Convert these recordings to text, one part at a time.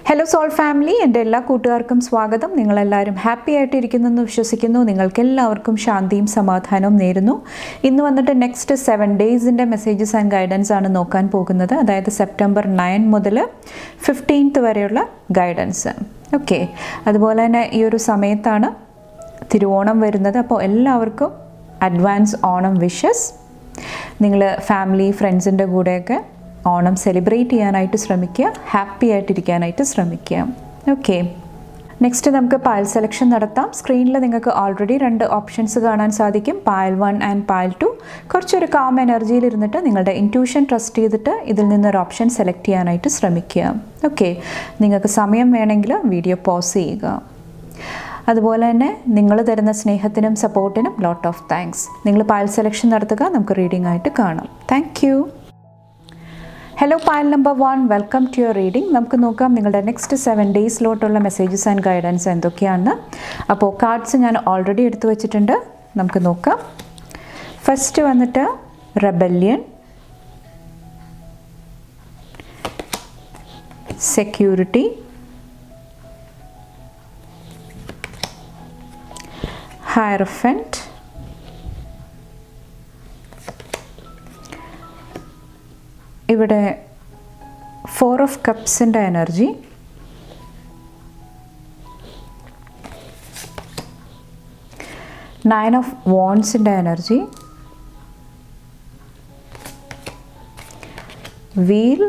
Hello soul family, എൻ്റെ എല്ലാ കൂട്ടുകാർക്കും സ്വാഗതം. നിങ്ങളെല്ലാവരും ഹാപ്പി ആയിട്ടിരിക്കുന്നെന്ന് വിശ്വസിക്കുന്നു. നിങ്ങൾക്കെല്ലാവർക്കും ശാന്തിയും സമാധാനവും നേരുന്നു. ഇന്ന് വന്നിട്ട് നെക്സ്റ്റ് 7 ഡേയ്സിൻ്റെ മെസ്സേജസ് ആൻഡ് ഗൈഡൻസ് ആണ് നോക്കാൻ പോകുന്നത്. അതായത് സെപ്റ്റംബർ 9 മുതൽ 15th വരെയുള്ള ഗൈഡൻസ്. ഓക്കെ, അതുപോലെ തന്നെ ഈ ഒരു സമയത്താണ് തിരുവോണം വരുന്നത്. അപ്പോൾ എല്ലാവർക്കും അഡ്വാൻസ് ഓണം വിഷസ്. നിങ്ങൾ ഫാമിലി ഫ്രണ്ട്സിൻ്റെ കൂടെയൊക്കെ ഓണം സെലിബ്രേറ്റ് ചെയ്യാനായിട്ട് ശ്രമിക്കുക, ഹാപ്പി ആയിട്ടിരിക്കാനായിട്ട് ശ്രമിക്കുക. ഓക്കെ, നെക്സ്റ്റ് നമുക്ക് പായൽ സെലക്ഷൻ നടത്താം. സ്ക്രീനിൽ നിങ്ങൾക്ക് ഓൾറെഡി 2 ഓപ്ഷൻസ് കാണാൻ സാധിക്കും, പായൽ 1 ആൻഡ് പായൽ 2. കുറച്ചൊരു കാം എനർജിയിൽ ഇരുന്നിട്ട് നിങ്ങളുടെ ഇൻറ്റ്യൂഷൻ ട്രസ്റ്റ് ചെയ്തിട്ട് ഇതിൽ നിന്നൊരു ഓപ്ഷൻ സെലക്ട് ചെയ്യാനായിട്ട് ശ്രമിക്കുക. ഓക്കെ, നിങ്ങൾക്ക് സമയം വേണമെങ്കിൽ വീഡിയോ പോസ് ചെയ്യുക. അതുപോലെ തന്നെ നിങ്ങൾ തരുന്ന സ്നേഹത്തിനും സപ്പോർട്ടിനും ലോട്ട് ഓഫ് താങ്ക്സ്. നിങ്ങൾ പായൽ സെലക്ഷൻ നടത്തുക, നമുക്ക് റീഡിംഗ് ആയിട്ട് കാണാം. Thank you. Hello pile number 1, welcome to your reading. നമുക്ക് നോക്കാം നിങ്ങളുടെ നെക്സ്റ്റ് 7 ഡേയ്സിലോട്ടുള്ള മെസ്സേജസ് ആൻഡ് ഗൈഡൻസ് എന്തൊക്കെയാണ്. അപ്പോൾ കാർഡ്സ് ഞാൻ ഓൾറെഡി എടുത്തു വച്ചിട്ടുണ്ട്, നമുക്ക് നോക്കാം. ഫസ്റ്റ് വന്നിട്ട് റെബല്യൻ, സെക്യൂരിറ്റി, ഹയറഫന്റ്, ഇവിടെ 4 ഓഫ് കപ്സിൻ്റെ എനർജി, നയൻ ഓഫ് വോൺസിൻ്റെ എനർജി, വീൽ,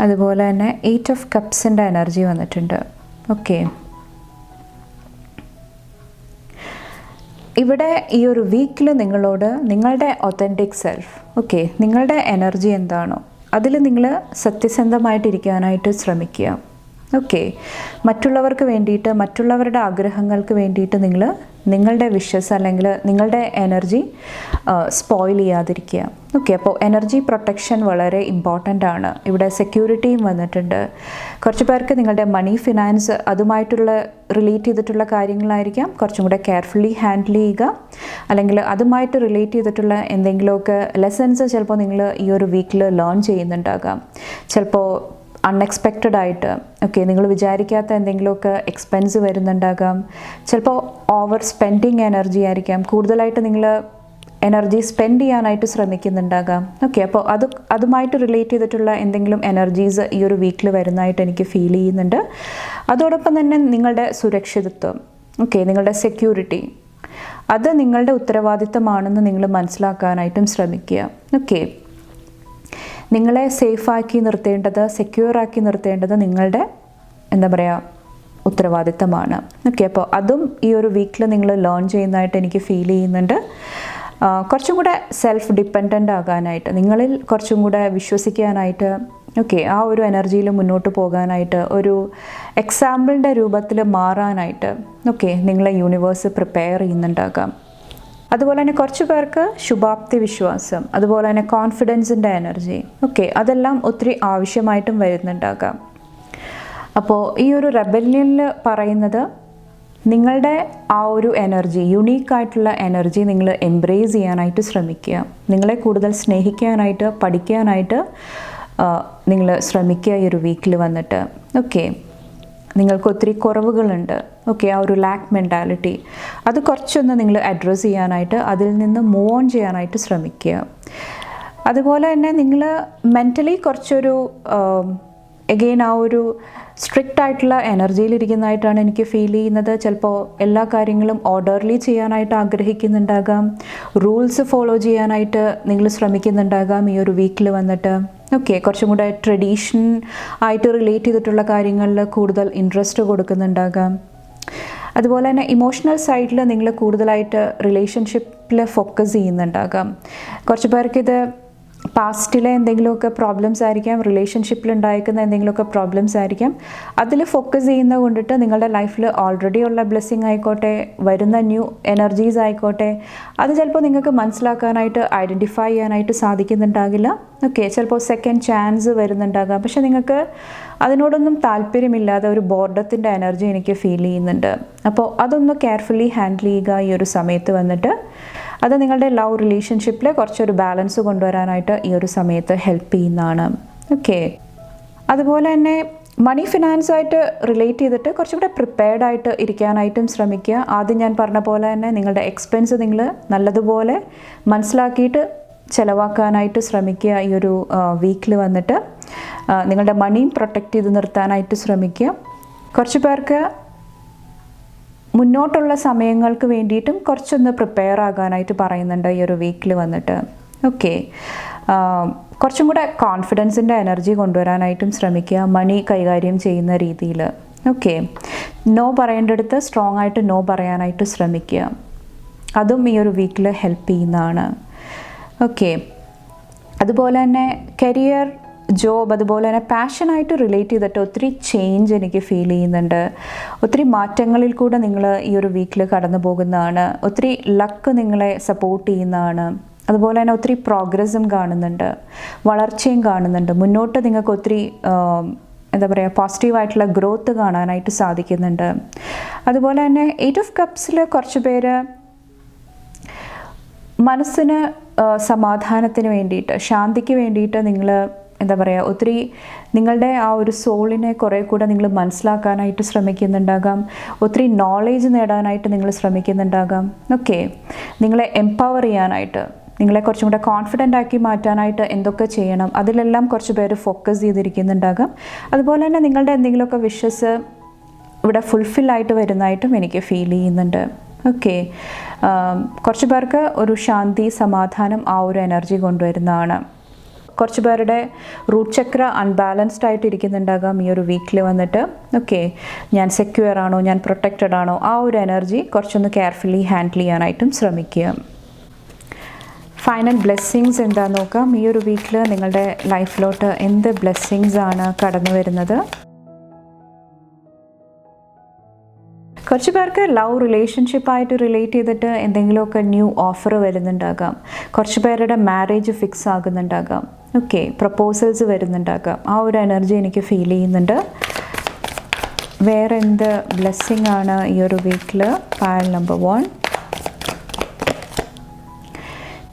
അതുപോലെ തന്നെ 8 ഓഫ് കപ്സിൻ്റെ എനർജി വന്നിട്ടുണ്ട്. ഓക്കെ, ഇവിടെ ഈ ഒരു വീക്കിൽ നിങ്ങളോട് നിങ്ങളുടെ ഒത്തൻറ്റിക് സെൽഫ്, ഓക്കെ, നിങ്ങളുടെ എനർജി എന്താണോ അതിൽ നിങ്ങൾ സത്യസന്ധമായിട്ടിരിക്കാനായിട്ട് ശ്രമിക്കുക. ഓക്കെ, മറ്റുള്ളവർക്ക് വേണ്ടിയിട്ട്, മറ്റുള്ളവരുടെ ആഗ്രഹങ്ങൾക്ക് വേണ്ടിയിട്ട് നിങ്ങൾ നിങ്ങളുടെ വിഷസ് അല്ലെങ്കിൽ നിങ്ങളുടെ എനർജി സ്പോയിൽ ചെയ്യാതിരിക്കുക. ഓക്കെ, അപ്പോൾ എനർജി പ്രൊട്ടക്ഷൻ വളരെ ഇമ്പോർട്ടൻ്റ് ആണ്. ഇവിടെ സെക്യൂരിറ്റിയും വന്നിട്ടുണ്ട്. കുറച്ച് പേർക്ക് നിങ്ങളുടെ മണി ഫിനാൻസ് അതുമായിട്ടുള്ള റിലേറ്റ് ചെയ്തിട്ടുള്ള കാര്യങ്ങളായിരിക്കാം, കുറച്ചും കൂടെ കെയർഫുള്ളി ഹാൻഡിൽ ചെയ്യുക. അല്ലെങ്കിൽ അതുമായിട്ട് റിലേറ്റ് ചെയ്തിട്ടുള്ള എന്തെങ്കിലുമൊക്കെ ലെസൺസ് ചിലപ്പോൾ നിങ്ങൾ ഈ ഒരു വീക്കിൽ ലേൺ ചെയ്യുന്നുണ്ടാകാം. ചിലപ്പോൾ അൺഎക്സ്പെക്റ്റഡ് ആയിട്ട്, ഓക്കെ, നിങ്ങൾ വിചാരിക്കാത്ത എന്തെങ്കിലുമൊക്കെ എക്സ്പെൻസ് വരുന്നുണ്ടാകാം. ചിലപ്പോൾ ഓവർ സ്പെൻഡിങ് എനർജി ആയിരിക്കാം, കൂടുതലായിട്ട് നിങ്ങൾ എനർജി സ്പെൻഡ് ചെയ്യാനായിട്ട് ശ്രമിക്കുന്നുണ്ടാകാം. ഓക്കെ, അപ്പോൾ അതുമായിട്ട് റിലേറ്റ് ചെയ്തിട്ടുള്ള എന്തെങ്കിലും എനർജീസ് ഈ ഒരു വീക്കിൽ വരുന്നതായിട്ട് എനിക്ക് ഫീൽ ചെയ്യുന്നുണ്ട്. അതോടൊപ്പം തന്നെ നിങ്ങളുടെ സുരക്ഷിതത്വം, ഓക്കെ, നിങ്ങളുടെ സെക്യൂരിറ്റി, അത് നിങ്ങളുടെ ഉത്തരവാദിത്തമാണെന്ന് നിങ്ങൾ മനസ്സിലാക്കാനായിട്ടും ശ്രമിക്കുക. ഓക്കെ, നിങ്ങളെ സേഫാക്കി നിർത്തേണ്ടത്, സെക്യൂറാക്കി നിർത്തേണ്ടത് നിങ്ങളുടെ എന്താ പറയുക ഉത്തരവാദിത്തമാണ്. ഓക്കെ, അപ്പോൾ അതും ഈ ഒരു വീക്കിൽ നിങ്ങൾ ലേൺ ചെയ്യുന്നതായിട്ട് എനിക്ക് ഫീൽ ചെയ്യുന്നുണ്ട്. കുറച്ചും കൂടെ സെൽഫ് ഡിപ്പെൻഡൻ്റ് ആകാനായിട്ട്, നിങ്ങളിൽ കുറച്ചും കൂടെ വിശ്വസിക്കാനായിട്ട്, ഓക്കെ, ആ ഒരു എനർജിയിൽ മുന്നോട്ട് പോകാനായിട്ട്, ഒരു എക്സാമ്പിളിൻ്റെ രൂപത്തിൽ മാറാനായിട്ട്, ഓക്കെ, നിങ്ങളെ യൂണിവേഴ്സ് പ്രിപ്പയർ ചെയ്യുന്നുണ്ടാകാം. അതുപോലെ തന്നെ കുറച്ച് പേർക്ക് ശുഭാപ്തി വിശ്വാസം, അതുപോലെ തന്നെ കോൺഫിഡൻസിൻ്റെ എനർജി, ഓക്കെ, അതെല്ലാം ഒത്തിരി ആവശ്യമായിട്ടും വരുന്നുണ്ടാകാം. അപ്പോൾ ഈ ഒരു റെബല്യനിൽ പറയുന്നത് നിങ്ങളുടെ ആ ഒരു എനർജി, യുണീക്കായിട്ടുള്ള എനർജി നിങ്ങൾ എംബ്രേസ് ചെയ്യാനായിട്ട് ശ്രമിക്കുക. നിങ്ങളെ കൂടുതൽ സ്നേഹിക്കാനായിട്ട്, പഠിക്കാനായിട്ട് നിങ്ങൾ ശ്രമിക്കുക ഈ ഒരു വീക്കിൽ വന്നിട്ട്. ഓക്കെ, നിങ്ങൾക്ക് ഒത്തിരി കുറവുകളുണ്ട്, ഓക്കെ, ആ ഒരു ലാക്ക് മെൻറ്റാലിറ്റി, അത് കുറച്ചൊന്ന് നിങ്ങൾ അഡ്രസ്സ് ചെയ്യാനായിട്ട്, അതിൽ നിന്ന് മൂവ് ഓൺ ചെയ്യാനായിട്ട് ശ്രമിക്കുക. അതുപോലെ തന്നെ നിങ്ങൾ മെൻ്റലി കുറച്ചൊരു എഗെയിൻ ആ ഒരു സ്ട്രിക്റ്റ് ആയിട്ടുള്ള എനർജിയിലിരിക്കുന്നതായിട്ടാണ് എനിക്ക് ഫീൽ ചെയ്യുന്നത്. ചിലപ്പോൾ എല്ലാ കാര്യങ്ങളും ഓർഡർലി ചെയ്യാനായിട്ട് ആഗ്രഹിക്കുന്നുണ്ടാകാം, റൂൾസ് ഫോളോ ചെയ്യാനായിട്ട് നിങ്ങൾ ശ്രമിക്കുന്നുണ്ടാകാം ഈ ഒരു വീക്കിൽ വന്നിട്ട്. ഓക്കെ, കുറച്ചും കൂടെ ട്രഡീഷൻ ആയിട്ട് റിലേറ്റ് ചെയ്തിട്ടുള്ള കാര്യങ്ങളിൽ കൂടുതൽ ഇൻട്രസ്റ്റ് കൊടുക്കുന്നുണ്ടാകാം. അതുപോലെ തന്നെ ഇമോഷണൽ സൈഡിൽ നിങ്ങൾ കൂടുതലായിട്ട് റിലേഷൻഷിപ്പിൽ ഫോക്കസ് ചെയ്യുന്നുണ്ടാകാം. കുറച്ച് പേർക്കിത് പാസ്റ്റിലെ എന്തെങ്കിലുമൊക്കെ പ്രോബ്ലംസ് ആയിരിക്കാം, റിലേഷൻഷിപ്പിൽ ഉണ്ടായിരിക്കുന്ന എന്തെങ്കിലുമൊക്കെ പ്രോബ്ലംസ് ആയിരിക്കാം. അതിൽ ഫോക്കസ് ചെയ്യുന്നത് കൊണ്ടിട്ട് നിങ്ങളുടെ ലൈഫിൽ ഓൾറെഡി ഉള്ള ബ്ലെസ്സിങ് ആയിക്കോട്ടെ, വരുന്ന ന്യൂ എനർജീസ് ആയിക്കോട്ടെ, അത് ചിലപ്പോൾ നിങ്ങൾക്ക് മനസ്സിലാക്കാനായിട്ട്, ഐഡൻറ്റിഫൈ ചെയ്യാനായിട്ട് സാധിക്കുന്നുണ്ടാകില്ല. ഓക്കെ, ചിലപ്പോൾ സെക്കൻഡ് ചാൻസ് വരുന്നുണ്ടാകാം. പക്ഷെ നിങ്ങൾക്ക് അതിനോടൊന്നും താല്പര്യമില്ലാതെ ഒരു ബോർഡത്തിൻ്റെ എനർജി എനിക്ക് ഫീൽ ചെയ്യുന്നുണ്ട്. അപ്പോൾ അതൊന്ന് കെയർഫുള്ളി ഹാൻഡിൽ ചെയ്യുക ഈ ഒരു സമയത്ത് വന്നിട്ട്. അത് നിങ്ങളുടെ ലവ് റിലേഷൻഷിപ്പിൽ കുറച്ചൊരു ബാലൻസ് കൊണ്ടുവരാനായിട്ട് ഈ ഒരു സമയത്ത് ഹെൽപ്പ് ചെയ്യുന്നതാണ്. ഓക്കെ, അതുപോലെ തന്നെ മണി ഫിനാൻസായിട്ട് റിലേറ്റ് ചെയ്തിട്ട് കുറച്ചും കൂടെ പ്രിപ്പയർഡ് ആയിട്ട് ഇരിക്കാനായിട്ടും ശ്രമിക്കുക. ആദ്യം ഞാൻ പറഞ്ഞ പോലെ തന്നെ നിങ്ങളുടെ എക്സ്പെൻസ് നിങ്ങൾ നല്ലതുപോലെ മനസ്സിലാക്കിയിട്ട് ചിലവാക്കാനായിട്ട് ശ്രമിക്കുക. ഈ ഒരു വീക്കിൽ വന്നിട്ട് നിങ്ങളുടെ മണിയും പ്രൊട്ടക്റ്റ് ചെയ്ത് നിർത്താനായിട്ട് ശ്രമിക്കുക. കുറച്ച് പേർക്ക് മുന്നോട്ടുള്ള സമയങ്ങൾക്ക് വേണ്ടിയിട്ടും കുറച്ചൊന്ന് പ്രിപ്പയർ ആകാനായിട്ട് പറയുന്നുണ്ട് ഈ ഒരു വീക്കിൽ വന്നിട്ട്. ഓക്കെ, കുറച്ചും കൂടെ കോൺഫിഡൻസിൻ്റെ എനർജി കൊണ്ടുവരാനായിട്ടും ശ്രമിക്കുക മണി കൈകാര്യം ചെയ്യുന്ന രീതിയിൽ. ഓക്കെ, നോ പറയേണ്ടടുത്ത് സ്ട്രോങ് ആയിട്ട് നോ പറയാനായിട്ട് ശ്രമിക്കുക. അതും ഈ ഒരു വീക്കിൽ ഹെൽപ്പ് ചെയ്യുന്നതാണ്. ഓക്കെ, അതുപോലെ തന്നെ കരിയർ, ജോബ്, അതുപോലെ തന്നെ പാഷനായിട്ട് റിലേറ്റ് ചെയ്തിട്ട് ഒത്തിരി ചേഞ്ച് എനിക്ക് ഫീൽ ചെയ്യുന്നുണ്ട്. ഒത്തിരി മാറ്റങ്ങളിൽ കൂടെ നിങ്ങൾ ഈ ഒരു വീക്കിൽ കടന്നു പോകുന്നതാണ്. ഒത്തിരി ലക്ക് നിങ്ങളെ സപ്പോർട്ട് ചെയ്യുന്നതാണ്. അതുപോലെ തന്നെ ഒത്തിരി പ്രോഗ്രസ്സും കാണുന്നുണ്ട്, വളർച്ചയും കാണുന്നുണ്ട്. മുന്നോട്ട് നിങ്ങൾക്ക് ഒത്തിരി എന്താ പറയുക, പോസിറ്റീവായിട്ടുള്ള ഗ്രോത്ത് കാണാനായിട്ട് സാധിക്കുന്നുണ്ട്. അതുപോലെ തന്നെ 8 ഓഫ് കപ്സിൽ കുറച്ച് പേര് മനസ്സിന് സമാധാനത്തിന് വേണ്ടിയിട്ട്, ശാന്തിക്ക് വേണ്ടിയിട്ട് നിങ്ങൾ എന്താ പറയുക, ഒത്തിരി നിങ്ങളുടെ ആ ഒരു സോളിനെ കുറേ കൂടെ നിങ്ങൾ മനസ്സിലാക്കാനായിട്ട് ശ്രമിക്കുന്നുണ്ടാകാം. ഒത്തിരി നോളേജ് നേടാനായിട്ട് നിങ്ങൾ ശ്രമിക്കുന്നുണ്ടാകാം. ഓക്കെ, നിങ്ങളെ എംപവർ ചെയ്യാനായിട്ട്, നിങ്ങളെ കുറച്ചും കൂടെ കോൺഫിഡൻ്റ് ആക്കി മാറ്റാനായിട്ട് എന്തൊക്കെ ചെയ്യണം അതിലെല്ലാം കുറച്ച് പേര് ഫോക്കസ് ചെയ്തിരിക്കുന്നുണ്ടാകാം. അതുപോലെ തന്നെ നിങ്ങളുടെ എന്തെങ്കിലുമൊക്കെ വിഷസ് ഇവിടെ ഫുൾഫില്ലായിട്ട് വരുന്നതായിട്ടും എനിക്ക് ഫീൽ ചെയ്യുന്നുണ്ട്. ഓക്കെ, കുറച്ച് പേർക്ക് ഒരു ശാന്തി, സമാധാനം, ആ ഒരു എനർജി കൊണ്ടുവരുന്നതാണ്. കുറച്ച് പേരുടെ റൂട്ട് ചക്ര അൺബാലൻസ്ഡ് ആയിട്ട് ഇരിക്കുന്നുണ്ടാകാം ഈ ഒരു വീക്കിൽ വന്നിട്ട്. ഓക്കെ, ഞാൻ സെക്യൂർ ആണോ, ഞാൻ പ്രൊട്ടക്റ്റഡ് ആണോ, ആ ഒരു എനർജി കുറച്ചൊന്ന് കെയർഫുള്ളി ഹാൻഡിൽ ചെയ്യാനായിട്ടും ശ്രമിക്കുക. ഫൈനൽ ബ്ലെസ്സിങ്സ് എന്താണെന്ന് നോക്കാം. ഈ ഒരു വീക്കിൽ നിങ്ങളുടെ ലൈഫിലോട്ട് എന്ത് ബ്ലെസ്സിങ്സ് ആണ് കടന്നു വരുന്നത്? കുറച്ച് പേർക്ക് ലവ് റിലേഷൻഷിപ്പായിട്ട് റിലേറ്റ് ചെയ്തിട്ട് എന്തെങ്കിലുമൊക്കെ ന്യൂ ഓഫർ വരുന്നുണ്ടാകാം. കുറച്ച് പേരുടെ മാരേജ് ഫിക്സ് ആകുന്നുണ്ടാകാം. ഓക്കെ, പ്രപ്പോസൽസ് വരുന്നുണ്ടാകാം. ആ ഒരു എനർജി എനിക്ക് ഫീൽ ചെയ്യുന്നുണ്ട്. വേറെ എന്ത് ബ്ലെസ്സിങ് ആണ് ഈ ഒരു വീക്കിൽ? Pile number 1.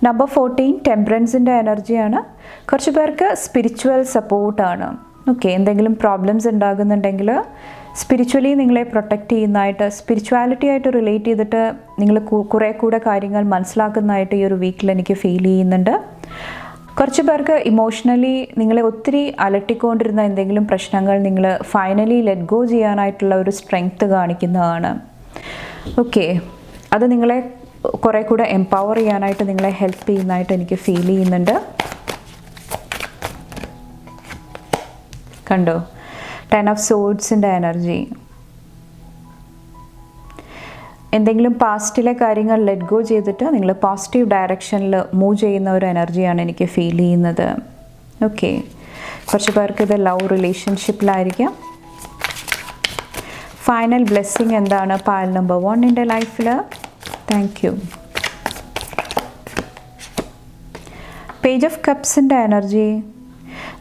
നമ്പർ 14 ടെമ്പറൻസിൻ്റെ എനർജിയാണ്. കുറച്ച് പേർക്ക് സ്പിരിച്വൽ സപ്പോർട്ടാണ്. ഓക്കെ, എന്തെങ്കിലും പ്രോബ്ലംസ് ഉണ്ടാകുന്നുണ്ടെങ്കിൽ സ്പിരിച്വലി നിങ്ങളെ പ്രൊട്ടക്റ്റ് ചെയ്യുന്നതായിട്ട്, സ്പിരിച്വാലിറ്റി ആയിട്ട് റിലേറ്റ് ചെയ്തിട്ട് നിങ്ങൾ കുറേ കൂടെ കാര്യങ്ങൾ മനസ്സിലാക്കുന്നതായിട്ട് ഈ ഒരു വീക്കിൽ എനിക്ക് ഫീൽ ചെയ്യുന്നുണ്ട്. കുറച്ച് പേർക്ക് ഇമോഷണലി നിങ്ങളെ ഒത്തിരി അലട്ടിക്കൊണ്ടിരുന്ന എന്തെങ്കിലും പ്രശ്നങ്ങൾ നിങ്ങൾ ഫൈനലി ലെറ്റ് ഗോ ചെയ്യാനായിട്ടുള്ള ഒരു സ്ട്രെങ്ത് കാണിക്കുന്നതാണ്. ഓക്കെ, അത് നിങ്ങളെ കുറേ കൂടെ എംപവർ ചെയ്യാനായിട്ട് നിങ്ങളെ ഹെൽപ്പ് ചെയ്യുന്നതായിട്ട് എനിക്ക് ഫീൽ ചെയ്യുന്നുണ്ട്. കണ്ടോ, 10 ഓഫ് സോഡ്സിൻ്റെ എനർജി. എന്തെങ്കിലും പാസ്റ്റിലെ കാര്യങ്ങൾ ലെറ്റ് ഗോ ചെയ്തിട്ട് നിങ്ങൾ പോസിറ്റീവ് ഡയറക്ഷനിൽ മൂവ് ചെയ്യുന്ന ഒരു എനർജിയാണ് എനിക്ക് ഫീൽ ചെയ്യുന്നത്. ഓക്കെ, കുറച്ച് പേർക്ക് ഇത് ലവ് റിലേഷൻഷിപ്പിലായിരിക്കാം. ഫൈനൽ ബ്ലെസ്സിങ് എന്താണ് പൈൽ നമ്പർ 1 ലൈഫിൽ? Thank you. പേജ് ഓഫ് കപ്സിൻ്റെ എനർജി.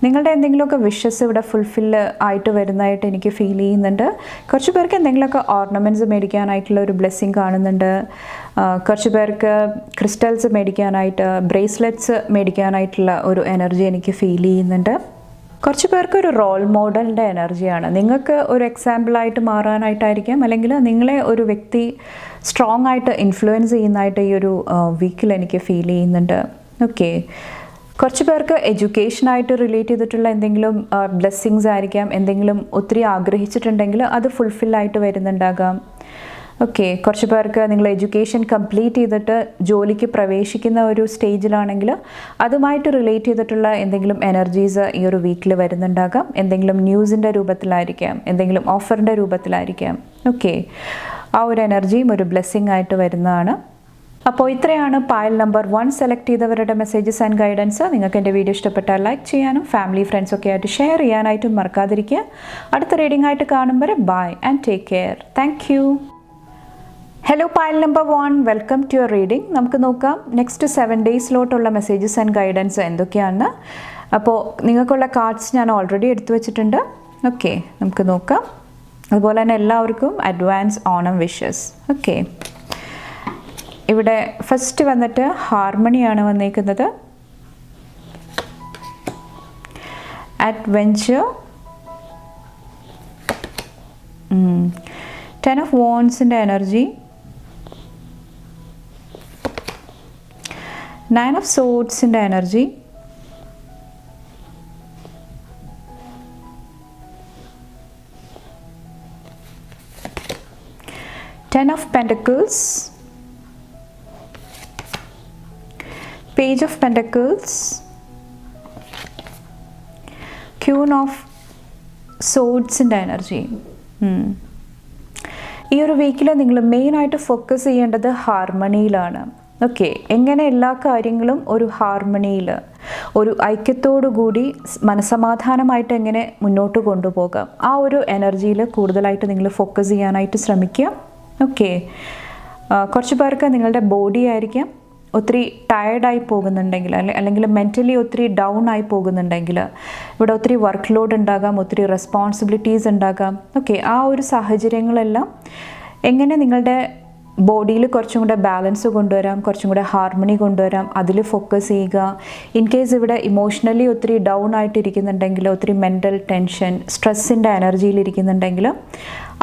നിങ്ങളുടെ എന്തെങ്കിലുമൊക്കെ വിഷസ് ഇവിടെ ഫുൾഫിൽ ആയിട്ട് വരുന്നതായിട്ട് എനിക്ക് ഫീൽ ചെയ്യുന്നുണ്ട്. കുറച്ച് പേർക്ക് എന്തെങ്കിലുമൊക്കെ ഓർണമെൻറ്റ്സ് മേടിക്കാനായിട്ടുള്ള ഒരു ബ്ലെസ്സിങ് കാണുന്നുണ്ട്. കുറച്ച് പേർക്ക് ക്രിസ്റ്റൽസ് മേടിക്കാനായിട്ട്, ബ്രേസ്ലെറ്റ്സ് മേടിക്കാനായിട്ടുള്ള ഒരു എനർജി എനിക്ക് ഫീൽ ചെയ്യുന്നുണ്ട്. കുറച്ച് പേർക്ക് ഒരു റോൾ മോഡലിൻ്റെ എനർജിയാണ്. നിങ്ങൾക്ക് ഒരു എക്സാമ്പിളായിട്ട് മാറാനായിട്ടായിരിക്കാം, അല്ലെങ്കിൽ നിങ്ങളെ ഒരു വ്യക്തി സ്ട്രോങ് ആയിട്ട് ഇൻഫ്ലുവൻസ് ചെയ്യുന്നതായിട്ട് ഈ ഒരു വീക്കിൽ എനിക്ക് ഫീൽ ചെയ്യുന്നുണ്ട്. ഓക്കെ, കുറച്ച് പേർക്ക് എഡ്യൂക്കേഷനായിട്ട് റിലേറ്റ് ചെയ്തിട്ടുള്ള എന്തെങ്കിലും ബ്ലെസ്സിങ്സ് ആയിരിക്കാം. എന്തെങ്കിലും ഒത്തിരി ആഗ്രഹിച്ചിട്ടുണ്ടെങ്കിൽ അത് ഫുൾഫില്ലായിട്ട് വരുന്നുണ്ടാകാം. ഓക്കെ, കുറച്ച് പേർക്ക് നിങ്ങൾ എഡ്യൂക്കേഷൻ കംപ്ലീറ്റ് ചെയ്തിട്ട് ജോലിക്ക് പ്രവേശിക്കുന്ന ഒരു സ്റ്റേജിലാണെങ്കിൽ അതുമായിട്ട് റിലേറ്റ് ചെയ്തിട്ടുള്ള എന്തെങ്കിലും എനർജീസ് ഈ ഒരു വീക്കിൽ വരുന്നുണ്ടാകാം. എന്തെങ്കിലും ന്യൂസിൻ്റെ രൂപത്തിലായിരിക്കാം, എന്തെങ്കിലും ഓഫറിൻ്റെ രൂപത്തിലായിരിക്കാം. ഓക്കെ, ആ ഒരു എനർജിയും ഒരു ബ്ലെസ്സിങ് ആയിട്ട് വരുന്നതാണ്. അപ്പോൾ ഇത്രയാണ് പൈൽ നമ്പർ 1 സെലക്ട് ചെയ്തവരുടെ മെസ്സേജസ് ആൻഡ് ഗൈഡൻസ്. നിങ്ങൾക്ക് എൻ്റെ വീഡിയോ ഇഷ്ടപ്പെട്ടാൽ ലൈക്ക് ചെയ്യാനും ഫാമിലി ഫ്രണ്ട്സൊക്കെ ആയിട്ട് ഷെയർ ചെയ്യാനായിട്ടും മറക്കാതിരിക്കുക. അടുത്ത റീഡിംഗ് ആയിട്ട് കാണുമ്പോൾ bye and take care. Thank you. Hello pile number 1, welcome to your reading. നമുക്ക് നോക്കാം നെക്സ്റ്റ് 7 ഡേയ്സിലോട്ടുള്ള മെസ്സേജസ് ആൻഡ് ഗൈഡൻസ് എന്തൊക്കെയാണ്. അപ്പോൾ നിങ്ങൾക്കുള്ള കാർഡ്സ് ഞാൻ ഓൾറെഡി എടുത്തു വെച്ചിട്ടുണ്ട്. ഓക്കെ, നമുക്ക് നോക്കാം. അതുപോലെ തന്നെ എല്ലാവർക്കും അഡ്വാൻസ് ഓണം വിഷസ്. ഓക്കെ, ഇവിടെ ഫസ്റ്റ് വന്നിട്ട് ഹാർമണിയാണ് വന്നേക്കുന്നത്. അഡ്വെഞ്ചർ, 10 of Wandsൻ്റെ എനർജി, 9 of Swordsൻ്റെ energy, 10 of Pentacles, Page of Pentacles, Queen of Swordsൻ്റെ എനർജി. ഈ ഒരു വീക്കിൽ നിങ്ങൾ മെയിനായിട്ട് ഫോക്കസ് ചെയ്യേണ്ടത് ഹാർമണിയിലാണ്. ഓക്കെ, എങ്ങനെ എല്ലാ കാര്യങ്ങളും ഒരു ഹാർമണിയിൽ, ഒരു ഐക്യത്തോടു കൂടി മനസ്സമാധാനമായിട്ട് എങ്ങനെ മുന്നോട്ട് കൊണ്ടുപോകാം, ആ ഒരു എനർജിയിൽ കൂടുതലായിട്ട് നിങ്ങൾ ഫോക്കസ് ചെയ്യാനായിട്ട് ശ്രമിക്കുക. ഓക്കെ, കുറച്ച് പേർക്ക് നിങ്ങളുടെ ബോഡി ആയിരിക്കാം ഒത്തിരി ടയർഡായി പോകുന്നുണ്ടെങ്കിൽ, അല്ലെങ്കിൽ മെൻ്റലി ഒത്തിരി ഡൗൺ ആയി പോകുന്നുണ്ടെങ്കിൽ, ഇവിടെ ഒത്തിരി വർക്ക് ലോഡ് ഉണ്ടാകാം, ഒത്തിരി റെസ്പോൺസിബിലിറ്റീസ് ഉണ്ടാകാം. ഓക്കെ, ആ ഒരു സാഹചര്യങ്ങളെല്ലാം എങ്ങനെ നിങ്ങളുടെ ബോഡിയിൽ കുറച്ചും കൂടെ ബാലൻസ് കൊണ്ടുവരാം, കുറച്ചും കൂടെ ഹാർമണി കൊണ്ടുവരാം, അതിൽ ഫോക്കസ് ചെയ്യുക. ഇൻ കേസ് ഇവിടെ ഇമോഷണലി ഒത്തിരി ഡൗൺ ആയിട്ടിരിക്കുന്നുണ്ടെങ്കിൽ, ഒത്തിരി മെൻ്റൽ ടെൻഷൻ, സ്ട്രെസ്സിൻ്റെ എനർജിയിൽ ഇരിക്കുന്നുണ്ടെങ്കിൽ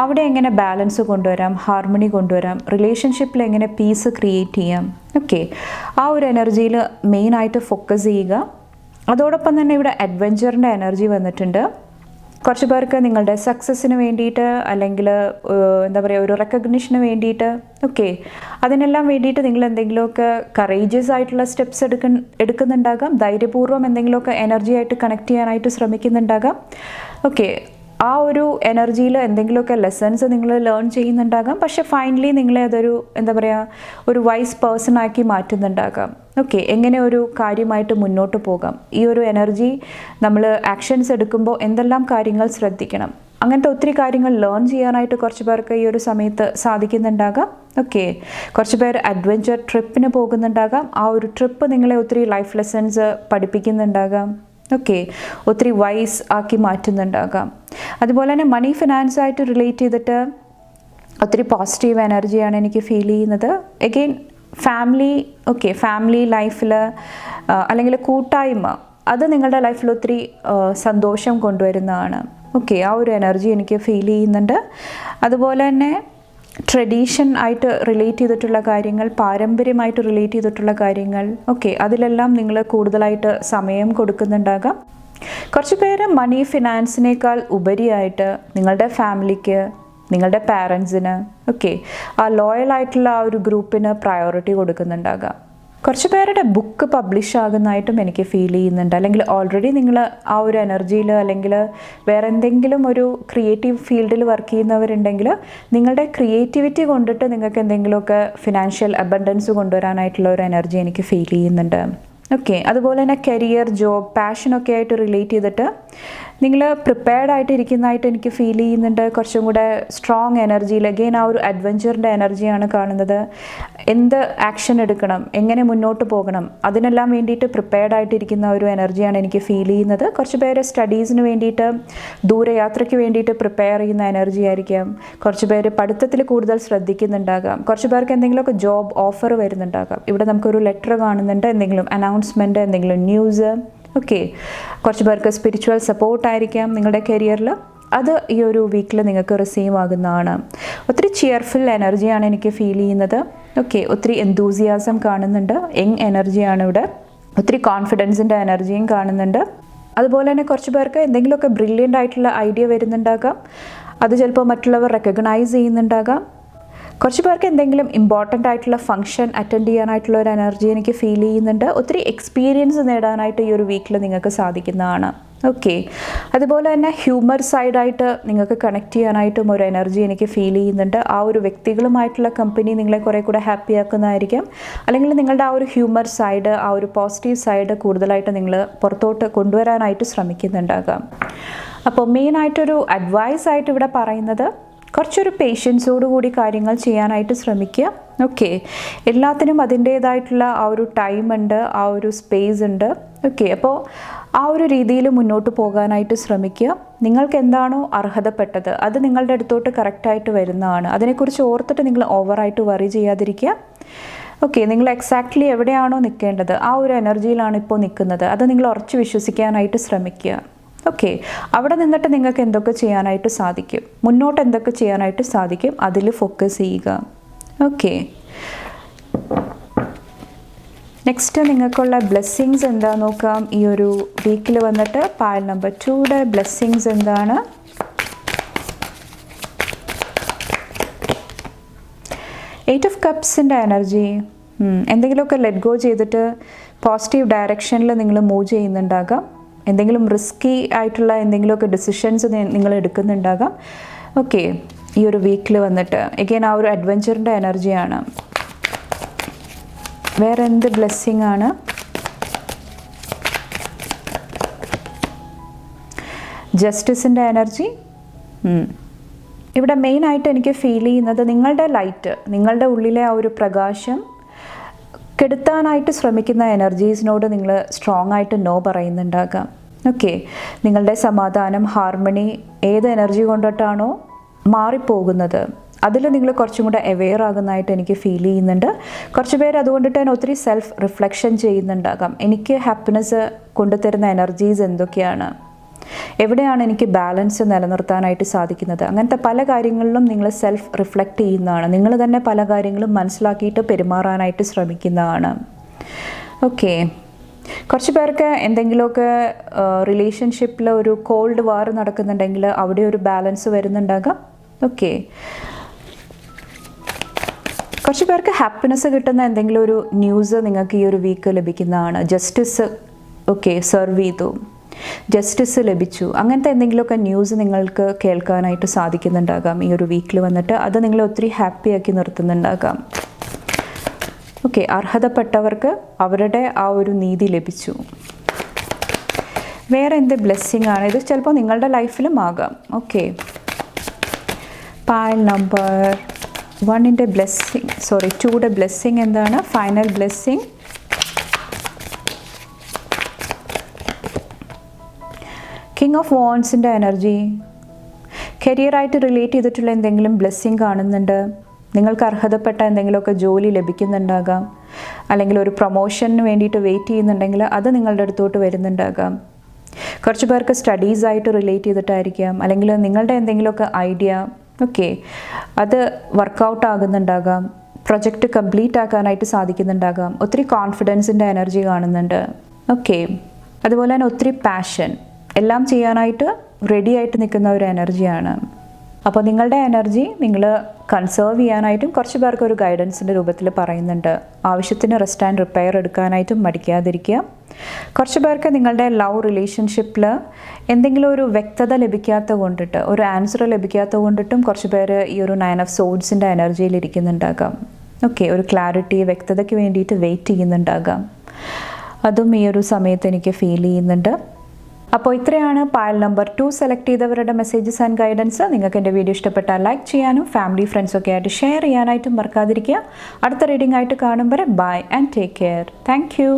അവിടെ എങ്ങനെ ബാലൻസ് കൊണ്ടുവരാം, ഹാർമണി കൊണ്ടുവരാം, റിലേഷൻഷിപ്പിൽ എങ്ങനെ പീസ് ക്രിയേറ്റ് ചെയ്യാം. ഓക്കെ, ആ ഒരു എനർജിയിൽ മെയിനായിട്ട് ഫോക്കസ് ചെയ്യുക. അതോടൊപ്പം തന്നെ ഇവിടെ അഡ്വഞ്ചറിൻ്റെ എനർജി വന്നിട്ടുണ്ട്. കുറച്ച് പേർക്ക് നിങ്ങളുടെ സക്സസ്സിന് വേണ്ടിയിട്ട്, അല്ലെങ്കിൽ എന്താ പറയുക, ഒരു റെക്കഗ്നിഷന് വേണ്ടിയിട്ട്, ഓക്കെ, അതിനെല്ലാം വേണ്ടിയിട്ട് നിങ്ങൾ എന്തെങ്കിലുമൊക്കെ കറേജിയസ് ആയിട്ടുള്ള സ്റ്റെപ്സ് എടുക്കുന്നുണ്ടാകാം. ധൈര്യപൂർവ്വം എന്തെങ്കിലുമൊക്കെ എനർജി ആയിട്ട് കണക്ട് ചെയ്യാനായിട്ട് ശ്രമിക്കുന്നുണ്ടാകാം. ഓക്കെ, ആ ഒരു എനർജിയിൽ എന്തെങ്കിലുമൊക്കെ ലെസൺസ് നിങ്ങൾ ലേൺ ചെയ്യുന്നുണ്ടാകാം. പക്ഷേ ഫൈനലി നിങ്ങളെ അതൊരു എന്താ പറയുക, ഒരു വൈസ് പേഴ്സൺ ആക്കി മാറ്റുന്നുണ്ടാകാം. ഓക്കെ, എങ്ങനെ ഒരു കാര്യമായിട്ട് മുന്നോട്ട് പോകാം, ഈ ഒരു എനർജി നമ്മൾ ആക്ഷൻസ് എടുക്കുമ്പോൾ എന്തെല്ലാം കാര്യങ്ങൾ ശ്രദ്ധിക്കണം, അങ്ങനത്തെ ഒത്തിരി കാര്യങ്ങൾ ലേൺ ചെയ്യാനായിട്ട് കുറച്ച് പേർക്ക് ഈ ഒരു സമയത്ത് സാധിക്കുന്നുണ്ടാകാം. ഓക്കെ, കുറച്ച് പേർ അഡ്വഞ്ചർ ട്രിപ്പിന് പോകുന്നുണ്ടാകാം. ആ ഒരു ട്രിപ്പ് നിങ്ങളെ ഒത്തിരി ലൈഫ് ലെസൺസ് പഠിപ്പിക്കുന്നുണ്ടാകാം. ഓക്കെ, ഒത്തിരി വൈസ് ആക്കി മാറ്റുന്നുണ്ടാകാം. അതുപോലെ തന്നെ മണി ഫിനാൻസായിട്ട് റിലേറ്റ് ചെയ്തിട്ട് ഒത്തിരി പോസിറ്റീവ് എനർജിയാണ് എനിക്ക് ഫീൽ ചെയ്യുന്നത്. എഗെയിൻ ഫാമിലി, ഓക്കെ, ഫാമിലി ലൈഫിൽ അല്ലെങ്കിൽ കൂട്ടായ്മ, അത് നിങ്ങളുടെ ലൈഫിൽ ഒത്തിരി സന്തോഷം കൊണ്ടുവരുന്നതാണ്. ഓക്കെ, ആ ഒരു എനർജി എനിക്ക് ഫീൽ ചെയ്യുന്നുണ്ട്. അതുപോലെ തന്നെ ട്രഡീഷൻ ആയിട്ട് റിലേറ്റ് ചെയ്തിട്ടുള്ള കാര്യങ്ങൾ, പാരമ്പര്യമായിട്ട് റിലേറ്റ് ചെയ്തിട്ടുള്ള കാര്യങ്ങൾ, ഓക്കെ, അതിലെല്ലാം നിങ്ങൾ കൂടുതലായിട്ട് സമയം കൊടുക്കുന്നുണ്ടാകാം. കുറച്ച് പേര് മണി ഫിനാൻസിനേക്കാൾ ഉപരിയായിട്ട് നിങ്ങളുടെ ഫാമിലിക്ക്, നിങ്ങളുടെ പാരൻസിന്, ഓക്കെ, ആ ലോയൽ ആയിട്ടുള്ള ആ ഒരു ഗ്രൂപ്പിന് പ്രയോറിറ്റി കൊടുക്കുന്നുണ്ടാകാം. കുറച്ച് പേരുടെ ബുക്ക് പബ്ലിഷ് ആകുന്നതായിട്ടും എനിക്ക് ഫീൽ ചെയ്യുന്നുണ്ട്. അല്ലെങ്കിൽ ഓൾറെഡി നിങ്ങൾ ആ ഒരു എനർജിയിൽ, അല്ലെങ്കിൽ വേറെ എന്തെങ്കിലും ഒരു ക്രിയേറ്റീവ് ഫീൽഡിൽ വർക്ക് ചെയ്യുന്നവരുണ്ടെങ്കിൽ നിങ്ങളുടെ ക്രിയേറ്റിവിറ്റി കൊണ്ടിട്ട് നിങ്ങൾക്ക് എന്തെങ്കിലുമൊക്കെ ഫിനാൻഷ്യൽ അബണ്ടൻസ് കൊണ്ടുവരാനായിട്ടുള്ള ഒരു എനർജി എനിക്ക് ഫീൽ ചെയ്യുന്നുണ്ട്. ഓക്കെ, അതുപോലെ തന്നെ കരിയർ, ജോബ്, പാഷനൊക്കെ ആയിട്ട് റിലേറ്റ് ചെയ്തിട്ട് നിങ്ങൾ പ്രിപ്പയർഡ് ആയിട്ട് ഇരിക്കുന്നതായിട്ട് എനിക്ക് ഫീൽ ചെയ്യുന്നുണ്ട്. കുറച്ചും കൂടെ സ്ട്രോങ് എനർജിയിൽ, അഗെയിൻ ആ ഒരു അഡ്വഞ്ചറിൻ്റെ എനർജിയാണ് കാണുന്നത്. എന്ത് ആക്ഷൻ എടുക്കണം, എങ്ങനെ മുന്നോട്ട് പോകണം, അതിനെല്ലാം വേണ്ടിയിട്ട് പ്രിപ്പയർഡ് ആയിട്ടിരിക്കുന്ന ഒരു എനർജിയാണ് എനിക്ക് ഫീൽ ചെയ്യുന്നത്. കുറച്ച് പേര് സ്റ്റഡീസിന് വേണ്ടിയിട്ട്, ദൂരയാത്രയ്ക്ക് വേണ്ടിയിട്ട് പ്രിപ്പയർ ചെയ്യുന്ന എനർജി ആയിരിക്കാം. കുറച്ച് പേര് പഠിത്തത്തിൽ കൂടുതൽ ശ്രദ്ധിക്കുന്നുണ്ടാകാം. കുറച്ച് പേർക്ക് എന്തെങ്കിലുമൊക്കെ ജോബ് ഓഫർ വരുന്നുണ്ടാകാം. ഇവിടെ നമുക്കൊരു ലെറ്റർ കാണുന്നുണ്ട്, എന്തെങ്കിലും അനൗൺസ്മെൻറ്റ്, എന്തെങ്കിലും ന്യൂസ്. ഓക്കെ, കുറച്ച് പേർക്ക് സ്പിരിച്വൽ സപ്പോർട്ടായിരിക്കാം നിങ്ങളുടെ കരിയറിൽ. അത് ഈ ഒരു വീക്കിൽ നിങ്ങൾക്ക് റിസീവ് ആകുന്നതാണ്. ഒത്തിരി ചിയർഫുൾ എനർജിയാണ് എനിക്ക് ഫീൽ ചെയ്യുന്നത്. ഓക്കെ, ഒത്തിരി എന്തൂസിയാസം കാണുന്നുണ്ട്. യങ് എനർജിയാണ് ഇവിടെ. ഒത്തിരി കോൺഫിഡൻസിൻ്റെ എനർജിയും കാണുന്നുണ്ട്. അതുപോലെ തന്നെ കുറച്ച് പേർക്ക് എന്തെങ്കിലുമൊക്കെ ബ്രില്യൻ്റ് ആയിട്ടുള്ള ഐഡിയ വരുന്നുണ്ടാകാം. അത് ചിലപ്പോൾ മറ്റുള്ളവർ റെക്കഗ്നൈസ് ചെയ്യുന്നുണ്ടാകാം. കുറച്ച് പേർക്ക് എന്തെങ്കിലും ഇമ്പോർട്ടൻ്റ് ആയിട്ടുള്ള ഫംഗ്ഷൻ അറ്റൻഡ് ചെയ്യാനായിട്ടുള്ള ഒരു എനർജി എനിക്ക് ഫീൽ ചെയ്യുന്നുണ്ട്. ഒത്തിരി എക്സ്പീരിയൻസ് നേടാനായിട്ട് ഈ ഒരു വീക്കിൽ നിങ്ങൾക്ക് സാധിക്കുന്നതാണ്. ഓക്കെ, അതുപോലെ തന്നെ ഹ്യൂമർ സൈഡായിട്ട് നിങ്ങൾക്ക് കണക്ട് ചെയ്യാനായിട്ടും ഒരു എനർജി എനിക്ക് ഫീൽ ചെയ്യുന്നുണ്ട്. ആ ഒരു വ്യക്തികളുമായിട്ടുള്ള കമ്പനി നിങ്ങളെ കുറേ കൂടെ ഹാപ്പി ആക്കുന്നതായിരിക്കും. അല്ലെങ്കിൽ നിങ്ങളുടെ ആ ഒരു ഹ്യൂമർ സൈഡ്, ആ ഒരു പോസിറ്റീവ് സൈഡ് കൂടുതലായിട്ട് നിങ്ങൾ പുറത്തോട്ട് കൊണ്ടുവരാനായിട്ട് ശ്രമിക്കുന്നുണ്ടാകാം. അപ്പോൾ മെയിനായിട്ടൊരു അഡ്വൈസ് ആയിട്ട് ഇവിടെ പറയുന്നത്, കുറച്ചൊരു പേഷ്യൻസോടുകൂടി കാര്യങ്ങൾ ചെയ്യാനായിട്ട് ശ്രമിക്കുക. ഓക്കെ, എല്ലാത്തിനും അതിൻ്റേതായിട്ടുള്ള ആ ഒരു ടൈം ഉണ്ട്, ആ ഒരു സ്പേസ് ഉണ്ട്. ഓക്കെ, അപ്പോൾ ആ ഒരു രീതിയിൽ മുന്നോട്ട് പോകാനായിട്ട് ശ്രമിക്കുക. നിങ്ങൾക്ക് എന്താണോ അർഹതപ്പെട്ടത് അത് നിങ്ങളുടെ അടുത്തോട്ട് കറക്റ്റായിട്ട് വരുന്നതാണ്. അതിനെക്കുറിച്ച് ഓർത്തിട്ട് നിങ്ങൾ ഓവറായിട്ട് വറി ചെയ്യാതിരിക്കുക. ഓക്കെ, നിങ്ങൾ എക്സാക്ട്ലി എവിടെയാണോ നിൽക്കേണ്ടത് ആ ഒരു എനർജിയിലാണ് ഇപ്പോൾ നിൽക്കുന്നത്. അത് നിങ്ങൾ ഉറച്ച് വിശ്വസിക്കാനായിട്ട് ശ്രമിക്കുക. ഓക്കെ, അവിടെ നിന്നിട്ട് നിങ്ങൾക്ക് എന്തൊക്കെ ചെയ്യാനായിട്ട് സാധിക്കും, മുന്നോട്ട് എന്തൊക്കെ ചെയ്യാനായിട്ട് സാധിക്കും, അതിൽ ഫോക്കസ് ചെയ്യുക. ഓക്കെ, നെക്സ്റ്റ് നിങ്ങൾക്കുള്ള ബ്ലെസ്സിങ്സ് എന്താ നോക്കാം. ഈ ഒരു വീക്കിൽ വന്നിട്ട് പായൽ നമ്പർ 2യുടെ ബ്ലെസ്സിങ്സ് എന്താണ്? എയ്റ്റ് ഓഫ് കപ്സിൻ്റെ എനർജി. എന്തെങ്കിലുമൊക്കെ ലെറ്റ് ഗോ ചെയ്തിട്ട് പോസിറ്റീവ് ഡയറക്ഷനിൽ നിങ്ങൾ മൂവ് ചെയ്യുന്നുണ്ടാകാം. എന്തെങ്കിലും റിസ്കി ആയിട്ടുള്ള എന്തെങ്കിലുമൊക്കെ ഡിസിഷൻസ് നിങ്ങൾ എടുക്കുന്നുണ്ടാകാം. ഓക്കെ, ഈ ഒരു വീക്കിൽ വന്നിട്ട് എഗെയിൻ ആ ഒരു അഡ്വഞ്ചറിൻ്റെ എനർജിയാണ്. വേറെ എന്ത് ബ്ലെസ്സിങ് ആണ്? ജസ്റ്റിസിൻ്റെ എനർജി. ഇവിടെ മെയിനായിട്ട് എനിക്ക് ഫീൽ ചെയ്യുന്നത് നിങ്ങളുടെ ലൈറ്റ്, നിങ്ങളുടെ ഉള്ളിലെ ആ ഒരു പ്രകാശം കെടുത്താനായിട്ട് ശ്രമിക്കുന്ന എനർജീസിനോട് നിങ്ങൾ സ്ട്രോങ് ആയിട്ട് നോ പറയുന്നുണ്ടാകാം. ഓക്കെ, നിങ്ങളുടെ സമാധാനം, ഹാർമണി ഏത് എനർജി കൊണ്ടിട്ടാണോ മാറിപ്പോകുന്നത് അതിൽ നിങ്ങൾ കുറച്ചും കൂടെ അവെയർ ആകുന്നതായിട്ട് എനിക്ക് ഫീൽ ചെയ്യുന്നുണ്ട്. കുറച്ച് പേര് അതുകൊണ്ടിട്ട് തന്നെ ഒത്തിരി സെൽഫ് റിഫ്ലക്ഷൻ ചെയ്യുന്നുണ്ടാകാം. എനിക്ക് ഹാപ്പിനെസ് കൊണ്ടുതരുന്ന എനർജീസ് എന്തൊക്കെയാണ്, എവിടെയാണ് എനിക്ക് ബാലൻസ് നിലനിർത്താനായിട്ട് സാധിക്കുന്നത്, അങ്ങനത്തെ പല കാര്യങ്ങളിലും നിങ്ങൾ സെൽഫ് റിഫ്ലക്റ്റ് ചെയ്യുന്നതാണ്. നിങ്ങൾ തന്നെ പല കാര്യങ്ങളും മനസ്സിലാക്കിയിട്ട് പെരുമാറാനായിട്ട് ശ്രമിക്കുന്നതാണ്. ഓക്കെ, കുറച്ച് പേർക്ക് എന്തെങ്കിലുമൊക്കെ റിലേഷൻഷിപ്പിൽ ഒരു കോൾഡ് വാർ നടക്കുന്നുണ്ടെങ്കിൽ അവിടെ ഒരു ബാലൻസ് വരുന്നുണ്ടാകാം. ഓക്കെ, കുറച്ച് പേർക്ക് ഹാപ്പിനെസ് കിട്ടുന്ന എന്തെങ്കിലും ഒരു ന്യൂസ് നിങ്ങൾക്ക് ഈ ഒരു വീക്ക് ലഭിക്കുന്നതാണ്. ജസ്റ്റിസ് ഓക്കെ സെർവ് ചെയ്തു, ജസ്റ്റിസ് ലഭിച്ചു, അങ്ങനത്തെ എന്തെങ്കിലുമൊക്കെ ന്യൂസ് നിങ്ങൾക്ക് കേൾക്കാനായിട്ട് സാധിക്കുന്നുണ്ടാകാം ഈ ഒരു വീക്കിൽ വന്നിട്ട്. അത് നിങ്ങളെ ഒത്തിരി ഹാപ്പിയാക്കി നിർത്തുന്നുണ്ടാകാം. ഓക്കെ, അർഹതപ്പെട്ടവർക്ക് അവരുടെ ആ ഒരു നീതി ലഭിച്ചു. വേറെ എന്ത് ബ്ലെസ്സിങ് ആണ്? ഇത് ചിലപ്പോൾ നിങ്ങളുടെ ലൈഫിലും ആകാം. ഓക്കെ, പായൽ നമ്പർ 1ൻ്റെ ബ്ലെസ്സിങ് 2യുടെ ബ്ലെസ്സിങ് എന്താണ്? Final blessing. കിങ് ഓഫ് വാൻഡ്സിൻ്റെ എനർജി. കരിയറായിട്ട് റിലേറ്റ് ചെയ്തിട്ടുള്ള എന്തെങ്കിലും ബ്ലെസ്സിങ് കാണുന്നുണ്ട്. നിങ്ങൾക്ക് അർഹതപ്പെട്ട എന്തെങ്കിലുമൊക്കെ ജോലി ലഭിക്കുന്നുണ്ടാകാം, അല്ലെങ്കിൽ ഒരു പ്രൊമോഷന് വേണ്ടിയിട്ട് വെയിറ്റ് ചെയ്യുന്നുണ്ടെങ്കിൽ അത് നിങ്ങളുടെ അടുത്തോട്ട് വരുന്നുണ്ടാകാം. കുറച്ച് പേർക്ക് സ്റ്റഡീസായിട്ട് റിലേറ്റ് ചെയ്തിട്ടായിരിക്കാം, അല്ലെങ്കിൽ നിങ്ങളുടെ എന്തെങ്കിലുമൊക്കെ ഐഡിയ ഓക്കെ അത് വർക്കൗട്ട് ആകുന്നുണ്ടാകാം, പ്രൊജക്റ്റ് കംപ്ലീറ്റ് ആക്കാനായിട്ട് സാധിക്കുന്നുണ്ടാകാം. ഒത്തിരി കോൺഫിഡൻസിൻ്റെ എനർജി കാണുന്നുണ്ട്. ഓക്കെ, അതുപോലെ തന്നെ ഒത്തിരി പാഷൻ, എല്ലാം ചെയ്യാനായിട്ട് റെഡി ആയിട്ട് നിൽക്കുന്ന ഒരു എനർജിയാണ്. അപ്പോൾ നിങ്ങളുടെ എനർജി നിങ്ങൾ കൺസേർവ് ചെയ്യാനായിട്ടും കുറച്ച് പേർക്ക് ഒരു ഗൈഡൻസിൻ്റെ രൂപത്തിൽ പറയുന്നുണ്ട്. ആവശ്യത്തിന് റെസ്റ്റ് ആൻഡ് റിപ്പയർ എടുക്കാനായിട്ടും മടിക്കാതിരിക്കുക. കുറച്ച് പേർക്ക് നിങ്ങളുടെ ലവ് റിലേഷൻഷിപ്പിൽ എന്തെങ്കിലും ഒരു വ്യക്തത ലഭിക്കാത്ത കൊണ്ടിട്ട്, ഒരു ആൻസർ ലഭിക്കാത്ത കൊണ്ടിട്ടും കുറച്ച് പേര് ഈ ഒരു 9 ഓഫ് സോഡ്സിൻ്റെ എനർജിയിൽ ഇരിക്കുന്നുണ്ടാകാം. ഓക്കെ, ഒരു ക്ലാരിറ്റി, വ്യക്തതയ്ക്ക് വേണ്ടിയിട്ട് വെയിറ്റ് ചെയ്യുന്നുണ്ടാകാം. അതും ഈ ഒരു സമയത്ത് എനിക്ക് ഫീൽ ചെയ്യുന്നുണ്ട്. അപ്പോൾ ഇത്രയാണ് പായൽ നമ്പർ 2 സെലക്ട് ചെയ്തവരുടെ മെസ്സേജസ് ആൻഡ് ഗൈഡൻസ്. നിങ്ങൾക്ക് എൻ്റെ വീഡിയോ ഇഷ്ടപ്പെട്ടാൽ ലൈക്ക് ചെയ്യാനും ഫാമിലി ഫ്രണ്ട്സൊക്കെ ആയിട്ട് ഷെയർ ചെയ്യാനായിട്ടും മറക്കാതിരിക്കുക. അടുത്ത റീഡിംഗ് ആയിട്ട് കാണും വരെ bye and take care. Thank U.